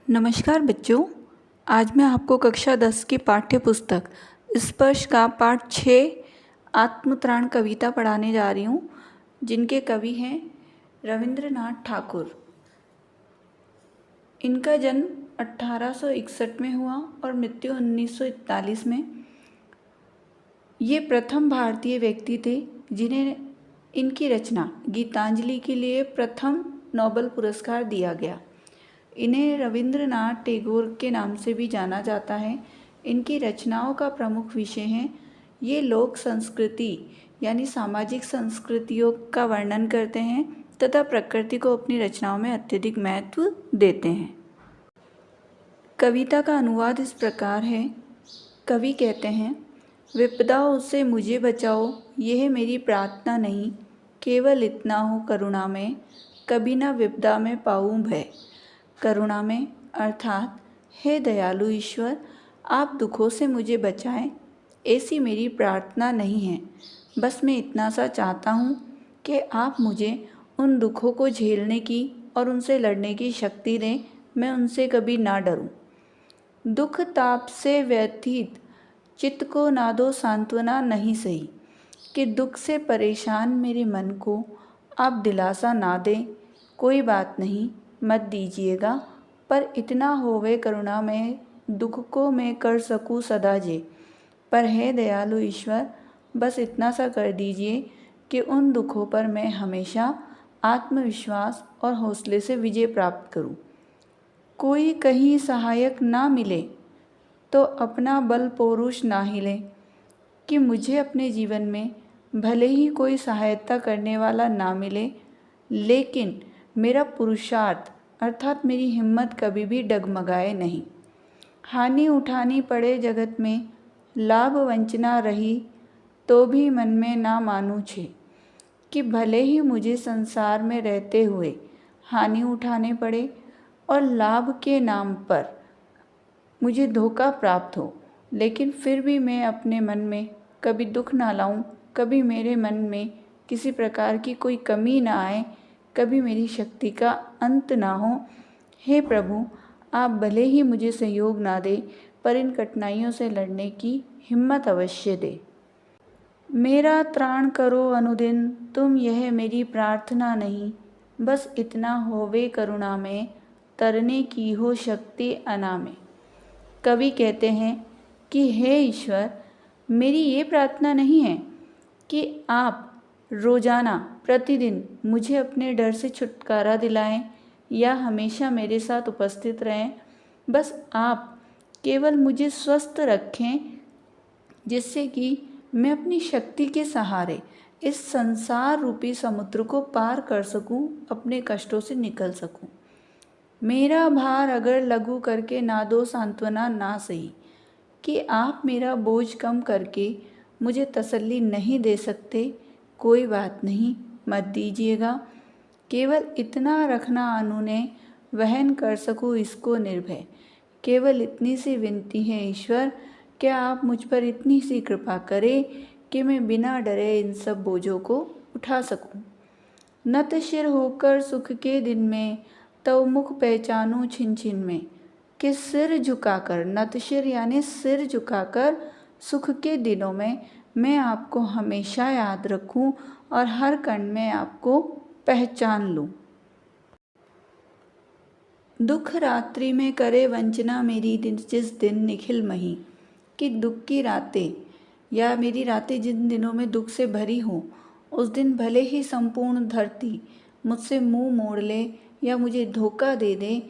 नमस्कार बच्चों। आज मैं आपको कक्षा 10 की पाठ्य पुस्तक स्पर्श का पाठ 6 आत्मत्राण कविता पढ़ाने जा रही हूँ, जिनके कवि हैं रविंद्रनाथ ठाकुर। इनका जन्म 1861 में हुआ और मृत्यु 1941 में। ये प्रथम भारतीय व्यक्ति थे जिन्हें इनकी रचना गीतांजलि के लिए प्रथम नोबेल पुरस्कार दिया गया। इन्हें रविंद्रनाथ टैगोर के नाम से भी जाना जाता है। इनकी रचनाओं का प्रमुख विषय है ये लोक संस्कृति यानी सामाजिक संस्कृतियों का वर्णन करते हैं तथा प्रकृति को अपनी रचनाओं में अत्यधिक महत्व देते हैं। कविता का अनुवाद इस प्रकार है। कवि कहते हैं, विपदाओं से मुझे बचाओ, यह मेरी प्रार्थना नहीं, केवल इतना हो करुणा में, कभी ना विपदा में पाऊँ भय। करुणा में अर्थात हे दयालु ईश्वर, आप दुखों से मुझे बचाएं, ऐसी मेरी प्रार्थना नहीं है। बस मैं इतना सा चाहता हूँ कि आप मुझे उन दुखों को झेलने की और उनसे लड़ने की शक्ति दें, मैं उनसे कभी ना डरूं। दुख ताप से व्यथित चित्त को ना दो सांत्वना नहीं सही, कि दुख से परेशान मेरे मन को आप दिलासा ना दें। कोई बात नहीं, मत दीजिएगा, पर इतना होवे करुणा में, दुख को मैं कर सकूं सदा जे। पर हे दयालु ईश्वर, बस इतना सा कर दीजिए कि उन दुखों पर मैं हमेशा आत्मविश्वास और हौसले से विजय प्राप्त करूं। कोई कहीं सहायक ना मिले तो अपना बल पौरुष ना हिले, कि मुझे अपने जीवन में भले ही कोई सहायता करने वाला ना मिले, लेकिन मेरा पुरुषार्थ अर्थात मेरी हिम्मत कभी भी डगमगाए नहीं। हानि उठानी पड़े जगत में, लाभ वंचना रही तो भी मन में ना मानूं छे, कि भले ही मुझे संसार में रहते हुए हानि उठाने पड़े और लाभ के नाम पर मुझे धोखा प्राप्त हो, लेकिन फिर भी मैं अपने मन में कभी दुख ना लाऊं, कभी मेरे मन में किसी प्रकार की कोई कमी ना आए, कभी मेरी शक्ति का अंत ना हो। हे प्रभु, आप भले ही मुझे सहयोग ना दें, पर इन कठिनाइयों से लड़ने की हिम्मत अवश्य दे। मेरा त्राण करो अनुदिन, तुम यह मेरी प्रार्थना नहीं, बस इतना होवे करुणा में, तरने की हो शक्ति अना में। कवि कहते हैं कि हे ईश्वर, मेरी ये प्रार्थना नहीं है कि आप रोज़ाना प्रतिदिन मुझे अपने डर से छुटकारा दिलाएं या हमेशा मेरे साथ उपस्थित रहें। बस आप केवल मुझे स्वस्थ रखें, जिससे कि मैं अपनी शक्ति के सहारे इस संसार रूपी समुद्र को पार कर सकूं, अपने कष्टों से निकल सकूं। मेरा भार अगर लघु करके ना दो सांत्वना ना सही, कि आप मेरा बोझ कम करके मुझे तसल्ली नहीं दे सकते। कोई बात नहीं, मत दीजिएगा, केवल इतना रखना अनुने, वहन कर सकूँ इसको निर्भय। केवल इतनी सी विनती है ईश्वर, क्या आप मुझ पर इतनी सी कृपा करें कि मैं बिना डरे इन सब बोझों को उठा सकूं। नत शिर होकर सुख के दिन में, तव मुख पहचानूं छिन छिन में, कि सिर झुकाकर, नत शिर यानी सिर झुकाकर सुख के दिनों में मैं आपको हमेशा याद रखूं और हर कण में आपको पहचान लूं। दुख रात्रि में करे वंचना मेरी, जिस दिन निखिल मही, कि दुख की रातें या मेरी रातें जिन दिनों में दुख से भरी हों, उस दिन भले ही संपूर्ण धरती मुझसे मुंह मोड़ ले या मुझे धोखा दे दे,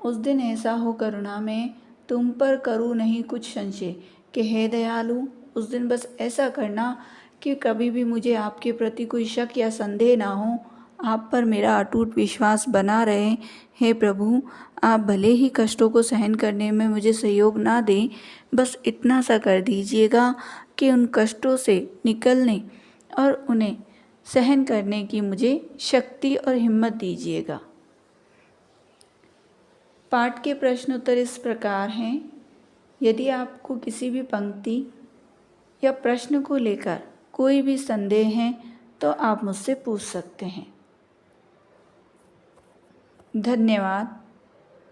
उस दिन ऐसा हो करुणा में तुम पर करूँ नहीं कुछ संशय, कि हे दयालु, उस दिन बस ऐसा करना कि कभी भी मुझे आपके प्रति कोई शक या संदेह ना हो, आप पर मेरा अटूट विश्वास बना रहे। हे प्रभु, आप भले ही कष्टों को सहन करने में मुझे सहयोग ना दें, बस इतना सा कर दीजिएगा कि उन कष्टों से निकलने और उन्हें सहन करने की मुझे शक्ति और हिम्मत दीजिएगा। पाठ के प्रश्न उत्तर इस प्रकार हैं। यदि आपको किसी भी पंक्ति या प्रश्न को लेकर कोई भी संदेह है तो आप मुझसे पूछ सकते हैं। धन्यवाद।